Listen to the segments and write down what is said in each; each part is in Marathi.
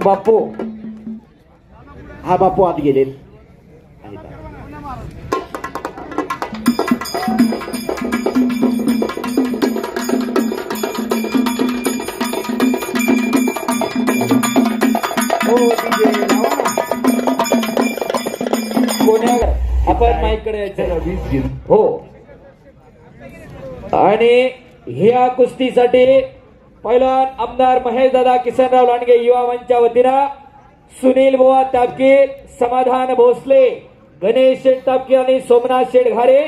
बापू हा बापू आत गेले. आपण माईकडे यायचं हो. आणि ह्या कुस्तीसाठी पहिलवान आमदार महेश दादा किसनराव लांडगे युवा मंचच्या वतीनं सुनील बुवा तापकीर, समाधान भोसले, गणेश शेठ तापकीर आणि सोमनाथ शेठ घारे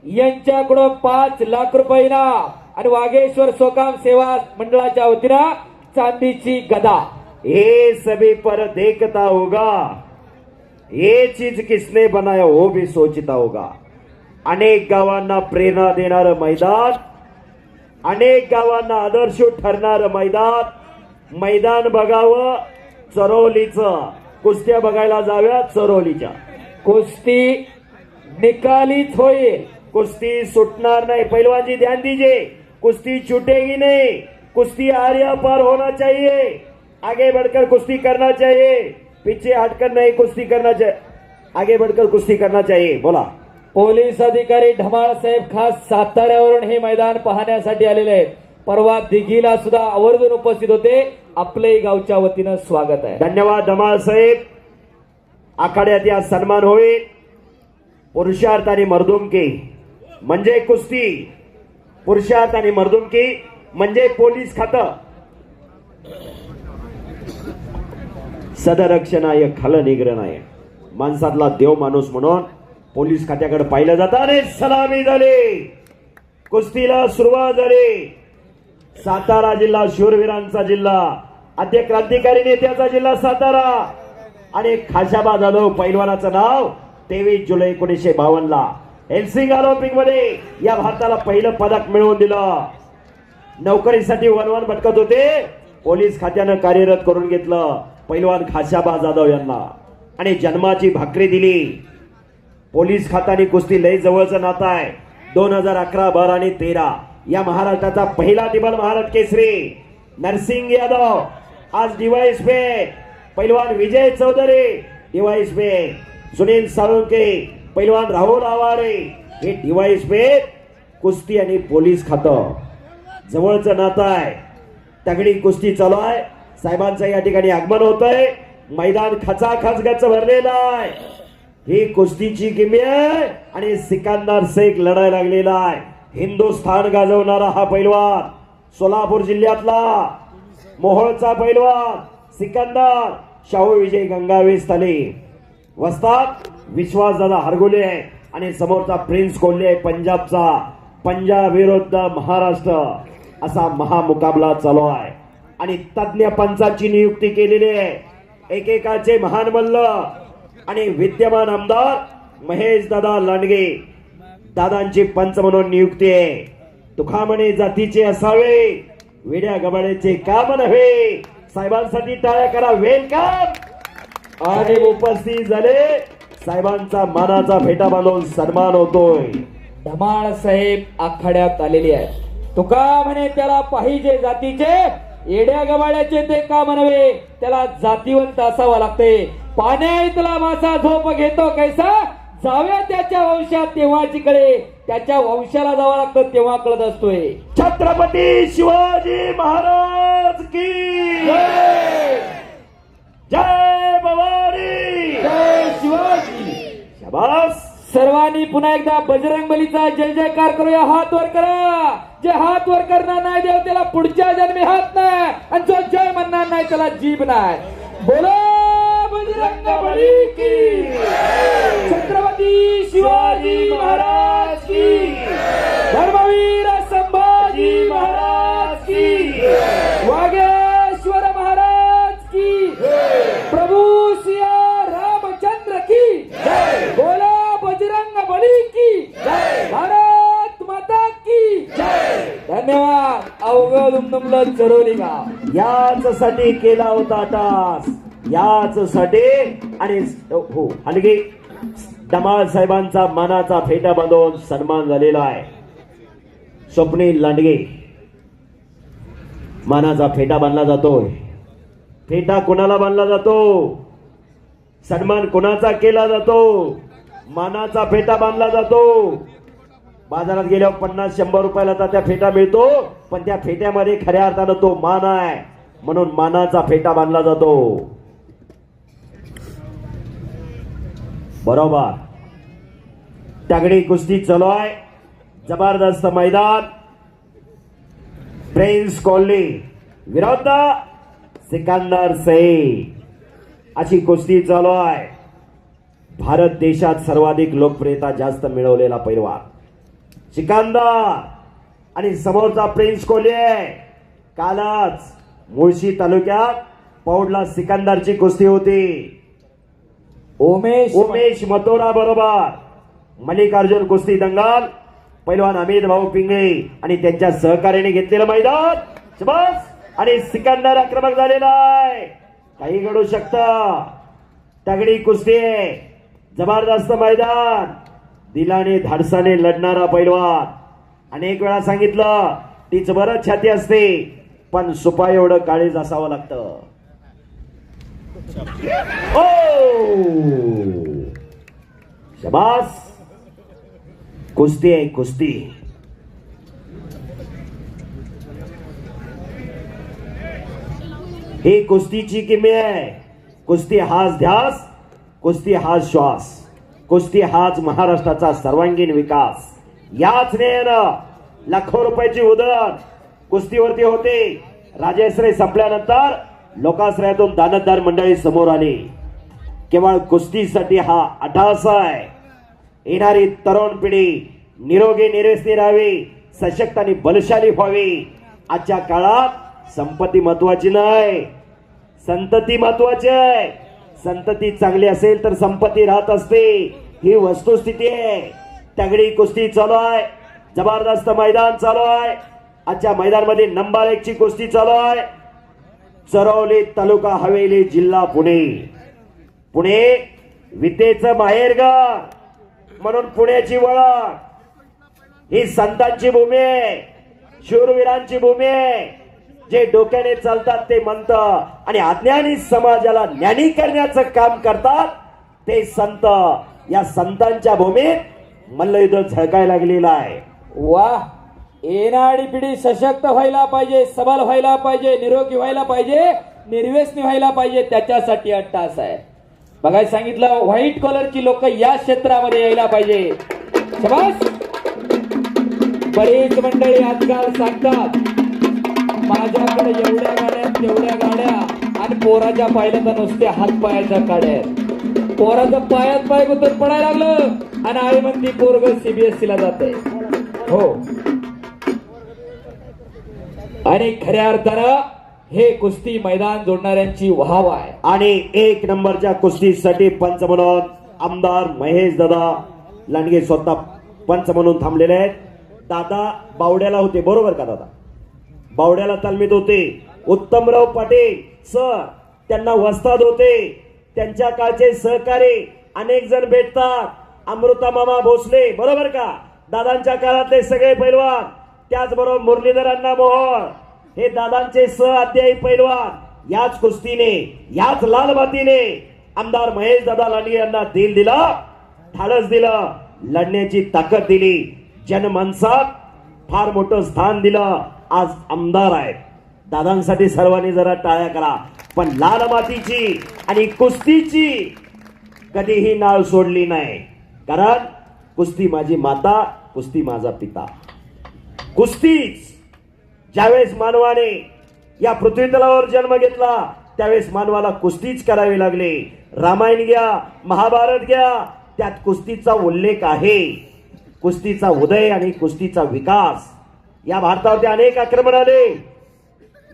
यांच्याकडून 5 लाख रुपये इनाम आणि वागेश्वर सोकाम सेवा मंडळाच्या वतीनं चांदीची गदा. ये सभी पर देखता होगा, ये चीज किसने बनाया वो भी सोचता होगा. अनेक गावांना प्रेरणा देणारं मैदान, अनेक गावांना आदर्श ठरणारं मैदान बघावं चरोलीचं. कुस्त्या बघायला जाव्या चरोलीच्या. कुस्ती निकालीच होईल, कुस्ती सुटणार नहीं. पहलवान जी ध्यान दीजिए, कुश्ती छूटेगी नहीं. कुश्ती आर्या पार होना चाहिए. आगे बढ़कर कुश्ती करना चाहिए, पीछे हटकर नहीं कुश्ती करना चाहिए, आगे बढ़कर कुश्ती करना चाहिए. बोला. पोलीस अधिकारी धमाळ साहेब खास साताऱ्यावरून हे मैदान पाहण्यासाठी आलेले आहेत. परवा दिघीला सुद्धा आवर्जून उपस्थित होते. आपले गावच्या वतीनं स्वागत आहे. धन्यवाद धमाळ साहेब. आखाड्यात या सन्मान होईल. पुरुषार्थ आणि मर्दुमकी म्हणजे कुस्ती, पुरुषार्थ आणि मर्दुमकी म्हणजे पोलीस खातं. सदरक्षणाय खल निग्रहणाय. माणसातला देव माणूस म्हणून पोलीस खात्याकडे पाहिलं जातं. आणि सलामी झाली, कुस्तीला सुरुवात झाली. सातारा जिल्हा शूरवीरांचा जिल्हा, आद्य क्रांतिकारी नेत्याचा जिल्हा सातारा. आणि खाशाबा जाधव पैलवानाचं नाव 23 जुलै 1952 ला हेल्सिंग ऑलिम्पिक मध्ये या भारताला पहिलं पदक मिळवून दिलं. नोकरीसाठी वनवन भटकत होते, पोलीस खात्यानं कार्यरत करून घेतलं पैलवान खाशाबा जाधव यांना. आणि जन्माची भाकरी दिली. पोलीस खात्याने कुस्ती लय जवळचं नातं आहे. 2011, 12 आणि 13 या महाराष्ट्राचा पहिला टिबल महाराष्ट्र केसरी नरसिंग यादव आज डिवाइस पे. पैलवान विजय चौधरी डिवाइस पे, सुनील साळुंके, पैलवान राहुल आवारे हे डिवाइस पे. कुस्ती आणि पोलीस खातं जवळचं नातं आहे. तगडी कुस्ती चालू आहे. साहेबांचं या ठिकाणी आगमन होत आहे. मैदान खचाखच गच्च भरलेलं आहे. ही कुस्तीची किमी आहे आणि सिकंदर शेख लढायला लागलेला आहे. हिंदुस्थान गाजवणारा हा पैलवान, सोलापूर जिल्ह्यातला मोहोळचा पैलवान सिकंदर शाहू विजय गंगावे स्थले. वस्ताद विश्वासदादा हरगुले आणि समोरचा प्रिन्स कोल्हे पंजाबचा. पंजाब विरुद्ध महाराष्ट्र असा महामुकाबला चालू आहे. आणि तज्ञ पंचाची नियुक्ती केलेली आहे. एकेकाचे महान मल्ल आणि विद्यमान आमदार महेश दादा लांडगे दादांची पंच म्हणून नियुक्ती आहे. तुखामणे जातीचे असावे, वेड्या गबाळ्याचे काम नव्हे. साहेबांसाठी टाळ्या करा. वेलकम. आणि उपस्थित झाले साहेबांचा मानाचा फेटा बांधून सन्मान होतोय. धमाळ साहेब आखाड्यात आलेले आहेत. तुका म्हणे त्याला पाहिजे जातीचे, येड्या गबाळ्याचे ते काम नव्हे, त्याला जातीवंत असावं लागते. पाण्यातला मासा झोप घेतो कैसा, जाव्या त्याच्या वंशात तेव्हाची कळे, त्याच्या वंशाला जावं लागतं तेव्हा कळत असतोय. छत्रपती शिवाजी महाराज की जय भवानी, जय शिवाजी. शाबास. सर्वांनी पुन्हा एकदा बजरंग बलीचा जय जयकार करूया. हात वर करा. जे हात वर करणार नाही देव त्याला पुढच्या जन्मी हात नाही, आणि जो जय म्हणणार नाही त्याला जीभ नाही. बोलो बजरंग बली की, छत्रपती शिवाजी महाराज की, धर्मवीर संभाजी महाराज की, वागेश्वर महाराज की, प्रभू सिया रामचंद्र की जय. बोलो बजरंग बली की जय. भारत माता की जय. धन्यवाद. अवघड उमदुमलं चरोली गाव याच साठी केला होता टास, याच साठी. आणि हो हलगे धमाळ साहेबांचा मानाचा फेटा बांधून सन्मान झालेला आहे. स्वप्नील लांडगे मानाचा फेटा बांधला जातोय. फेटा कोणाला बांधला जातो, सन्मान कोणाचा केला जातो, मानाचा फेटा बांधला जातो. बाजारात गेल्यावर 50-100 रुपयाला त्या फेटा मिळतो, पण त्या फेट्यामध्ये खऱ्या अर्थानं तो मान आहे, म्हणून मानाचा फेटा बांधला जातो. बरोबर. तगडी कुस्ती चालू आहे. जबरदस्त मैदान. प्रिन्स कॉलनी विरुद्ध सिकंदर शेख अशी कुस्ती चालू आहे. भारत देशात सर्वाधिक लोकप्रियता जास्त मिळवलेला पैलवान सिकंदर आणि समोरचा प्रिन्स कोहली आहे. कालच मुळशी तालुक्यात पौडला सिकंदरची कुस्ती होती. उमेश मथुरा बरोबर मल्लिकार्जुन कुस्ती दंगल पैलवान अमित भाऊ पिंगळे आणि त्यांच्या सहकार्याने घेतलेलं मैदान. शाबास. आणि सिकंदर आक्रमक झालेला आहे. काही घडू शकतं. तगडी कुस्ती आहे. जबरदस्त मैदान. दिलाने धाडसाने लढणारा पैलवान. अनेक वेळा सांगितलं तीच बरं छाती असते, पण सुपा एवढं काळीज असावं लागतं. शाबास. कुस्ती आहे कुस्ती. ही कुस्तीची किमी आहे. कुस्ती हाच ध्यास, कुस्ती हाच श्वास, कुस्ती हाच महाराष्ट्राचा सर्वांगीण विकास. याच ध्येयानं लाखो रुपयाची उधळ कुस्तीवरती होते. राजाश्रय संपल्यानंतर लोकाश्रयातून दानतदार मंडळी समोर आली. केवळ कुस्तीसाठी हा अट्टहास आहे. येणारी तरुण पिढी निरोगी निरेसनी राहावी, सशक्त आणि बलशाली व्हावी. आजच्या काळात संपत्ती महत्वाची नाही, संतती महत्वाची आहे. संतती चांगली असेल तर संपत्ती राहत असते, ही वस्तुस्थिती आहे. तगडी कुस्ती चालू आहे. जबरदस्त मैदान चालू आहे. आजच्या मैदानामध्ये नंबर 1 ची कुस्ती चालू आहे. चरवली तालुका हवेली जिल्हा पुणे. पुणे विद्येचं माहेरघर म्हणून पुण्याची ओळख. ही संतांची भूमी आहे, शूरवीरांची भूमी आहे. जे डोक्याने चालतात ते म्हणत आणि अज्ञानी समाजाला ज्ञानी करण्याचं काम करतात ते संत. या संतांच्या भूमीत मल्लयुद्ध झळकायला लागलेला आहे. वाह. येणारी पिढी सशक्त व्हायला पाहिजे, सबल व्हायला पाहिजे, निरोगी व्हायला पाहिजे, निर्व्यसनी व्हायला पाहिजे. त्याच्यासाठी अट्टहास आहे. बघायला सांगितलं व्हाईट कॉलरची लोक या क्षेत्रामध्ये यायला पाहिजे. शाबास. बरीच मंडळी आजकाल सांगतात माझ्याकडे एवढ्या गाड्या तेवढ्या गाड्या आणि पोराच्या पाहिलं तर नुसत्या हातपायाच्या काड्या आहेत. पोराचं पायात पाय गुतून पडायला लागलं आणि आई म्हणती पोरग CBSE ला जाते. हो. आणि खऱ्या अर्थानं हे कुस्ती मैदान जोडणाऱ्यांची वाहवा आहे. आणि 1 नंबरच्या कुस्तीसाठी पंच म्हणून आमदार महेश दादा लांडगे स्वतः पंच म्हणून थांबलेले आहेत. दादा बावड्याला होते, बरोबर का दादा? बावड्याला तालमीत होते. उत्तमराव पाटील सर त्यांना वस्ताद होते. त्यांच्या काळचे सहकारी अनेक जण भेटतात. अमृता मामा भोसले, बरोबर का? दादांच्या काळातले सगळे पैलवान. त्याचबरोबर मुरलीधर अण्णा मोहोळ हे दादांचे सहअध्यायी पैलवान. याच कुस्तीने, याच लाल मातीने आमदार महेश दादा लांडगे यांना दिल दिला, धाडस दिलं, लढण्याची ताकद दिली, जनमानसात फार मोठं स्थान दिलं. आज आमदार आहेत. दादांसाठी सर्वांनी जरा टाळ्या करा. पण लाल मातीची आणि कुस्तीची कधीही नाळ सोडली नाही. कारण कुस्ती माझी माता, कुस्ती माझा पिता. कुस्तीच ज्यावेळेस मानवाने या पृथ्वी तलावर जन्म घेतला त्यावेळेस मानवाला कुस्तीच करावी लागली. रामायण घ्या, महाभारत घ्या, त्यात कुस्तीचा उल्लेख आहे. कुस्तीचा उदय आणि कुस्तीचा विकास. या भारतावरती अनेक आक्रमण आले,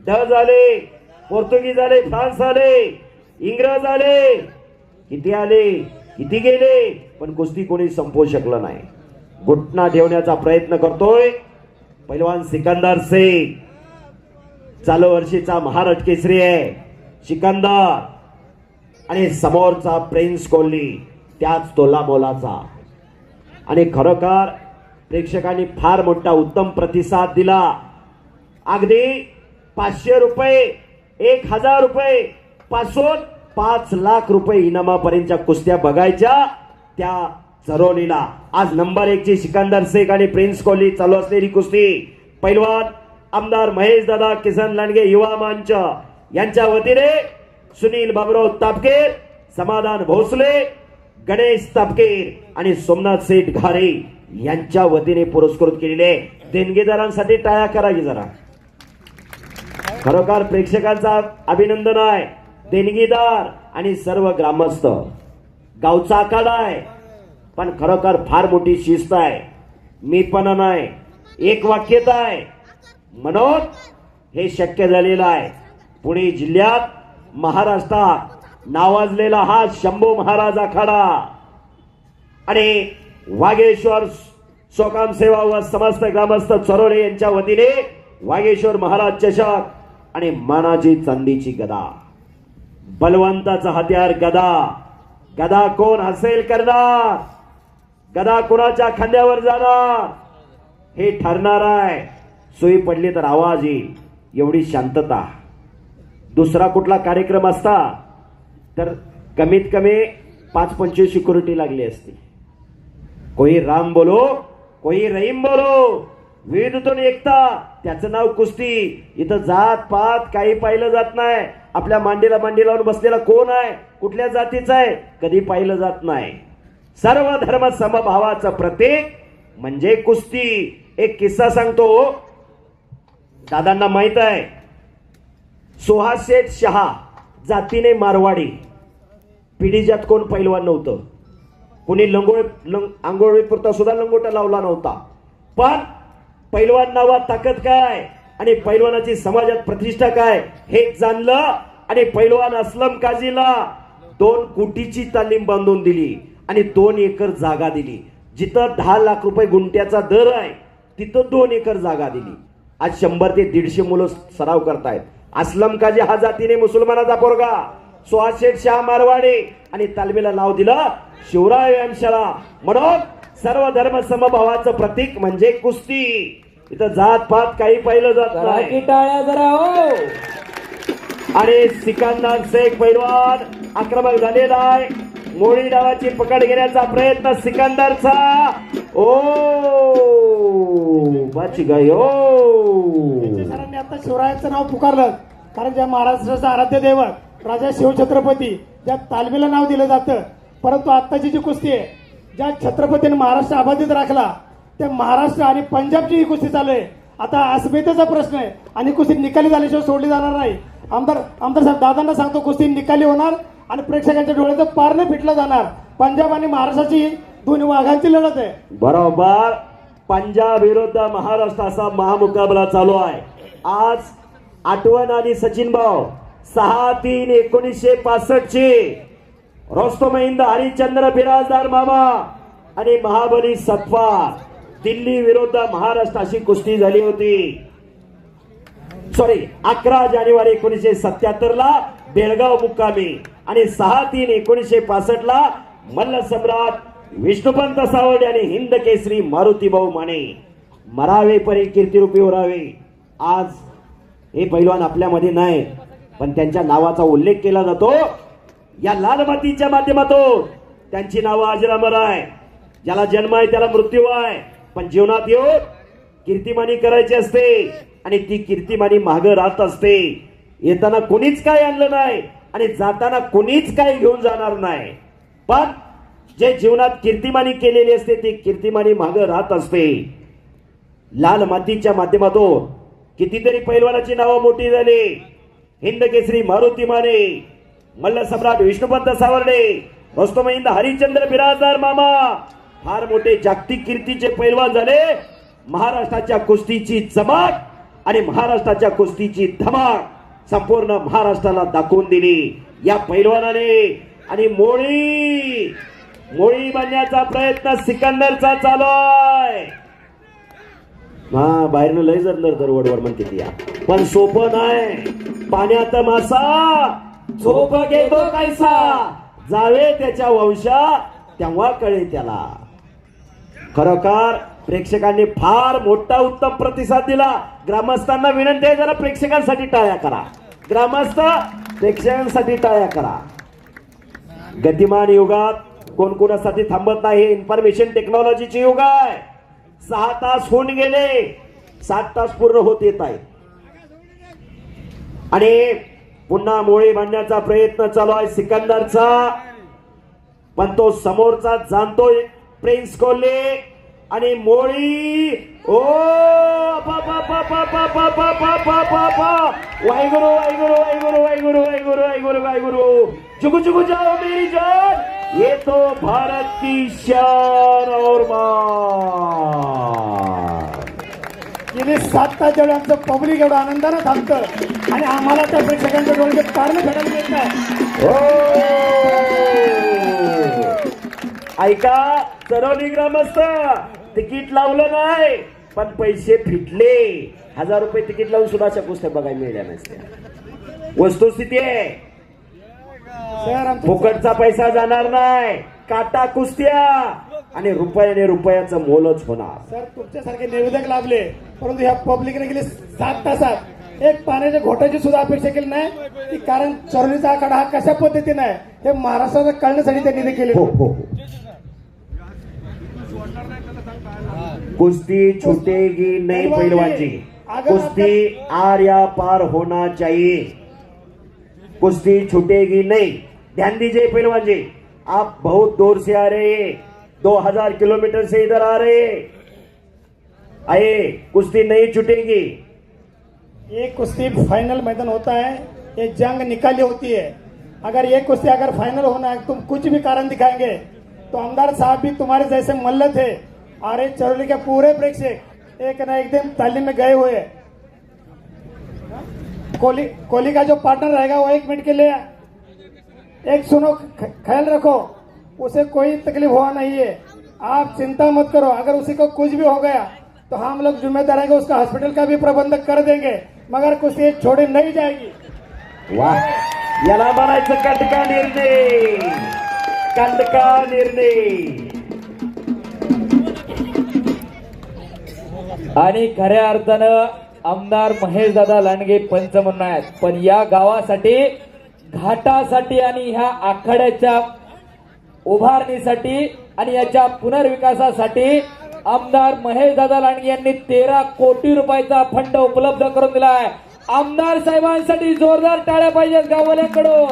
डच आले, पोर्तुगीज आले, फ्रान्स आले, इंग्रज आले, किती आले, किती गेले, पण कुस्ती कोणी संपवू शकलं नाही. घुटना ठेवण्याचा प्रयत्न करतोय पैलवान सिकंदर शेख. चालू वर्षीचा महाराष्ट्र केसरी आहे सिकंदर. आणि समोरचा प्रिन्स कोहली त्याच तोला मोलाचा. आणि खरोखर प्रेक्षकांनी फार मोठा उत्तम प्रतिसाद दिला. अगदी 500 रुपये, 1000 रुपये पासून 5 लाख रुपये इनामापर्यंतच्या कुस्त्या बघायच्या त्या चरोलीला. आज नंबर 1 ची सिकंदर शेख आणि प्रिन्स कोहली चालू असलेली कुस्ती पैलवान आमदार महेश दादा किसन लांडगे युवा मंच यांच्या वतीने सुनील बाबुराव तापकीर, समाधान भोसले, गणेश तापकीर आणि सोमनाथ सेठ घारे यांच्या वतीने पुरस्कृत केलेले देणगीदारांसाठी टाळ्या करायची जरा. खरोखर प्रेक्षकांचा अभिनंदन आहे. देणगीदार आणि सर्व ग्रामस्थ, गावचा आखाडा आहे पण खरोखर फार मोठी शिस्त आहे, मी पण नाही, एक वाक्यता आहे म्हणून हे शक्य झालेलं आहे. पुणे जिल्ह्यात महाराष्ट्रात नावाजलेला हा शंभू महाराज आखाडा आणि वाघेश्वर सोकाम सेवा व समस्त ग्रामस्थ चरोले यांच्या वतीने वाघेश्वर महाराज चषक आणि मानाची चांदीची गदा, बलवंताचा हत्यार गदा. गदा कोण हसेल करणार, गदा कोणाच्या खांद्यावर जाणार हे ठरणार आहे. सुई पडली तर आवाज येईल एवढी शांतता. दुसरा कुठला कार्यक्रम असता तर कमीत कमी 5-25 सिक्युरिटी लागली असती. कोई राम बोलो कोई रहीम बोलो, विविधतेतून एकता, त्याचं नाव कुस्ती. इथं जात पात काही पाहिलं जात नाही. आपल्या मांडीला मांडी लावून बसलेला कोण आहे, कुठल्या जातीचा आहे, कधी पाहिलं जात नाही. सर्व धर्म समभावाचं प्रतीक म्हणजे कुस्ती. एक किस्सा सांगतो, दादांना माहित आहे. सुहास शेठ शहा जातीने मारवाडी, पिढीजात कोण पैलवान नव्हतं. कुणी आंघोळी पुरता सुद्धा लंगोटा लावला नव्हता. पण पैलवान नावात ताकद काय आणि पैलवानाची समाजात प्रतिष्ठा काय हे जाणलं आणि पैलवान असलम काझीला 2 कोटीची तालीम बांधून दिली आणि 2 एकर जागा दिली. जिथं 10 लाख रुपये गुंठ्याचा दर आहे तिथं 2 एकर जागा दिली. आज 100 ते 150 मुलं सराव करतायत. असलम काझी हा जातीने मुसलमानाचा पोरगा, सुहास शेठ शाह मारवाडी आणि तालमीला नाव दिलं शिवराय व्यायामशाळा. म्हणून सर्व धर्म समभावाचं प्रतीक म्हणजे कुस्ती. इथं जात पात काही पाहिलं जात नाही. टाळ्या जरा हो. आणि सिकंदर शेख पैलवान आक्रमक झालेला आहे. मोळी डावाची पकड घेण्याचा प्रयत्न सिकंदरचा. ओ बच गयो. सरांनी आता शिवरायांचं नाव पुकारलं कारण ज्या महाराष्ट्राचा आराध्य दैवत राजा शिवछत्रपती ज्या तालमीला नाव दिलं जातं. परंतु आत्ताची जी कुस्ती आहे, ज्या छत्रपतीने महाराष्ट्र अबाधित राखला त्या महाराष्ट्र आणि पंजाबची ही कुस्ती चालू आहे. आता अस्मितेचा प्रश्न आहे आणि कुस्ती निकाली झाल्याशिवाय सोडली जाणार नाही. आमदार साहेब दादांना सांगतो, कुस्ती निकाली होणार आणि प्रेक्षकांच्या डोळ्याचं पारणे फिटलं जाणार. पंजाब आणि महाराष्ट्राची दोन्ही वाघांची लढत आहे. बरोबर. पंजाब विरुद्ध महाराष्ट्र असा महामुकाबला चालू आहे. आज आठवण आली सचिन भाऊ. 6/3/1965 ची रोस्तम हिंद हरिश्चंद्र बिराजदार मामा आणि महाबली सत्वार दिल्ली विरुद्ध महाराष्ट्र अशी कुस्ती झाली होती. 11 जानेवारी 1977 ला बेळगाव मुक्कामी आणि 6/3/1965 ला मल्ल सम्राट विष्णुपंत सावड आणि हिंद केसरी मारुतीभाऊ माने मरावे परी कीर्तिरूपी उरावे. आज हे पैलवान आपल्यामध्ये नाही पण त्यांच्या नावाचा उल्लेख केला जातो या लाल मातीच्या माध्यमातून. त्यांची नावं अजरामर आहे. ज्याला जन्म आहे त्याला मृत्यू आहे, पण जीवनात येऊन कीर्तिमानी करायची असते आणि ती कीर्तिमानी मागे राहत असते. येताना कोणीच काय आणलं नाही आणि जाताना कोणीच काय घेऊन जाणार नाही. पण जे जीवनात कीर्तिमानी केलेली असते ती कीर्तिमानी मागे राहत असते. लाल मातीच्या माध्यमातून कितीतरी पैलवानाची नावं मोठी झाली. हिंद केसरी मारुती माने, मल्ल सम्राट विष्णुपंत सावर्डे, रोस्तम हिंद हरिश्चंद्र बिराजदार मामा फार मोठे जागतिक कीर्तीचे पैलवान झाले. महाराष्ट्राच्या कुस्तीची चमक आणि महाराष्ट्राच्या कुस्तीची धमाक संपूर्ण महाराष्ट्राला दाखवून दिली या पैलवानाने. आणि मोळी बनण्याचा प्रयत्न सिकंदरचा चालू आहे. हा बाहेरनं लय जर वडवड म्हणते ती, पण सोपं नाही. पाण्यात मासा झोप घेतो कैसा, जावे त्याच्या वंशा तेव्हा कळे त्याला. खरोखर प्रेक्षकांनी फार मोठा उत्तम प्रतिसाद दिला. ग्रामस्थांना विनंती आहे जरा प्रेक्षकांसाठी टाळ्या करा. ग्रामस्थ प्रेक्षकांसाठी टाळ्या करा. गतिमान युगात कोण कोणासाठी थांबत नाही. इन्फॉर्मेशन टेक्नॉलॉजीची युग आहे. 6 तास होऊन गेले, 7 तास पूर्ण होत येत आहे आणि पुन्हा मोळी बांधण्याचा प्रयत्न चालू आहे सिकंदरचा. पण तो समोरचा जाणतोय प्रिन्स कोल्हे आणि मोळी. ओ वाहिगुरु वाहिगुरु वाहिगुरु वाहिगुरु वाहिगुरु वाहिगुरु वाहिगुरु जुगु जुगु जाओ मेरी जान, ये तो भारत की शान और मान. गेली 7 तास जेवढं आमचं पब्लिक एवढं आनंदानं थांबतं आणि आम्हाला त्या प्रेक्षकांच्या डोळ्याचे कारण फेडायला मिळत नाही. ऐका चरवली ग्रामस्थ, तिकीट लावलं नाही पण पैसे फिटले. 1000 रुपये तिकीट लावून सुद्धा अशा कुस्त्या बघायला मिळाल्या नसत्या. वस्तुस्थिती आहे, सर आमचं फुकटचा पैसा जाणार नाही. काटा कुस्त्या आणि रुपयाने रुपयाचं मोलच होणार. सर तुमच्यासारखे निवेदक लाभले, परंतु ह्या पब्लिकने गेले 7 तासात एक पाण्याच्या घोटाची सुद्धा अपेक्षा केली नाही की कारण चरवलीचा आखाडा हा कशा पद्धतीने आहे हे महाराष्ट्राला कळण्यासाठी त्यांनी ते केले. हो हो. कुश्ती छूटेगी नहीं पहलवान जी, कुश्ती आर या पार होना चाहिए. कुश्ती छूटेगी नहीं. ध्यान दीजिए पहलवान जी, आप बहुत दूर से आ रहे हैं, 2000 किलोमीटर से इधर आ रहे हैं. आए, कुश्ती नहीं छूटेगी. ये कुश्ती फाइनल मैदान होता है, ये जंग निकाली होती है. अगर ये कुश्ती अगर फाइनल होना है, तुम कुछ भी कारण दिखाएंगे तो आमदार साहब भी तुम्हारे जैसे मल्ल थे और ये चरौली के पूरे प्रेक्षक एक ना एक दिन तालीम में गए हुए. कोहली का जो पार्टनर रहेगा वो 1 मिनट के लिए एक सुनो, ख्याल रखो उसे कोई तकलीफ हुआ नहीं है. आप चिंता मत करो, अगर उसी को कुछ भी हो गया तो हम लोग जिम्मेदार रहेंगे, उसका हॉस्पिटल का भी प्रबंध कर देंगे, मगर कुछ ये छोड़ी नहीं जाएगी. वाह, याला म्हणायचं कंटका निर्णय, कंटका निर्णय. आणि खऱ्या अर्थानं आमदार महेशदादा लांडगे पंच म्हणून आहेत, पण या गावासाठी, घाटासाठी आणि ह्या आखाड्याच्या उभारणीसाठी आणि याच्या पुनर्विकासासाठी आमदार महेशदादा लांडगे यांनी 13 कोटी रुपयाचा फंड उपलब्ध करून दिला आहे. आमदार साहेबांसाठी जोरदार टाळ्या पाहिजेत गाववाल्यांकडून.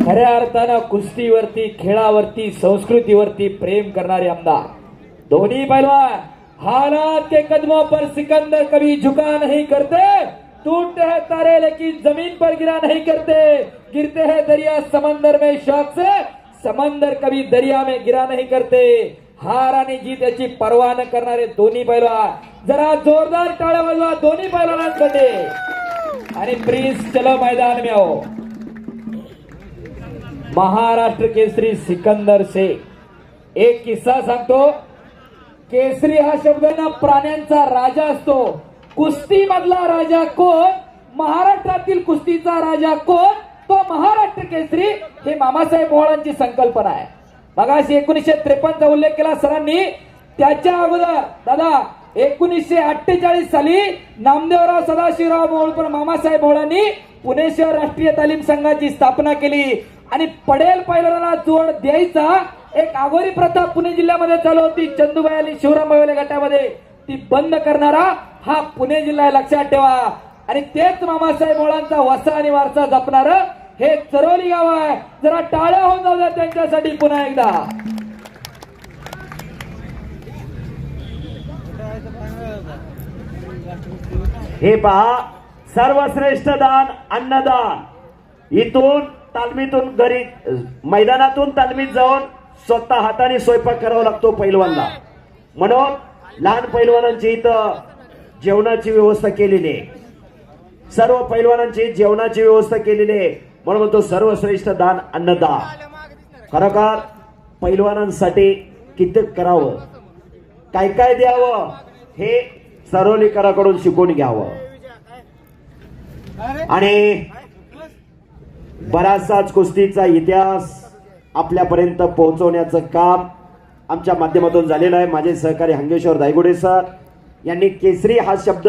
खऱ्या अर्थानं कुस्तीवरती, खेळावरती, संस्कृतीवरती प्रेम करणारे आमदार. दोन्ही पहलवान हालात के कदमों पर सिकंदर कभी झुका नहीं करते, टूटते हैं तारे लेकिन जमीन पर गिरा नहीं करते, गिरते हैं दरिया समंदर में शौक से, समंदर कभी दरिया में गिरा नहीं करते. हार आणि जीत याची पर्वा न करणारे दोन्ही पैलवान. जरा जोरदार टाळ्या वाजवा दोन्ही पैलवानांसाठी. आणि प्रिन्स चलो मैदान में आओ. महाराष्ट्र केसरी सिकंदर से एक किस्सा सांगतो. केसरी हा शब्द ना प्राण्यांचा राजा असतो. कुस्ती मधला राजा कोण? महाराष्ट्रातील कुस्तीचा राजा कोण? तो महाराष्ट्र केसरी. हे मामासाहेब ओवाळांची संकल्पना आहे. मगाशी 1953चा उल्लेख केला सरांनी. त्याच्या अगोदर दादा 1948 साली नामदेवराव सदाशिवराव मोहोळ पण मामासाहेब ओवाळांनी पुणे शहर राष्ट्रीय तालीम संघाची स्थापना केली आणि पडेल पैलवानाला जोड द्यायचा एक आगोरी प्रथा पुणे जिल्ह्यामध्ये चालू होती. चंदूबाई आणि शिवरामबाई गटामध्ये ती बंद करणारा हा पुणे जिल्हा आहे, लक्षात ठेवा. आणि तेच मामासाहेब ओवाळांचा वसा आणि वारसा जपणार हे चरोली गाव आहे. जरा टाळ्या होऊन जाऊ द्या त्यांच्यासाठी पुन्हा एकदा. हे पहा, सर्वश्रेष्ठ दान अन्नदान. इथून तालमीतून घरी, मैदानातून तालमीत जाऊन स्वतः हाताने स्वयंपाक करावा लागतो पैलवानला. म्हणून लहान पैलवानांची इथं जेवणाची व्यवस्था केलेली आहे. सर्व पैलवानांची जेवणाची व्यवस्था केलेली आहे. म्हणून म्हणतो सर्वश्रेष्ठ दान अन्नदान. खरोखर पैलवानांसाठी किती करावं, काय काय द्यावं हे सरोलीकराकडून शिकून घ्यावं. आणि बराचसाच कुस्तीचा इतिहास आपल्यापर्यंत पोहोचवण्याचं काम आमच्या माध्यमातून झालेलं आहे. माझे सहकारी हंगेश्वर दायगुडे सर यांनी केसरी हा शब्द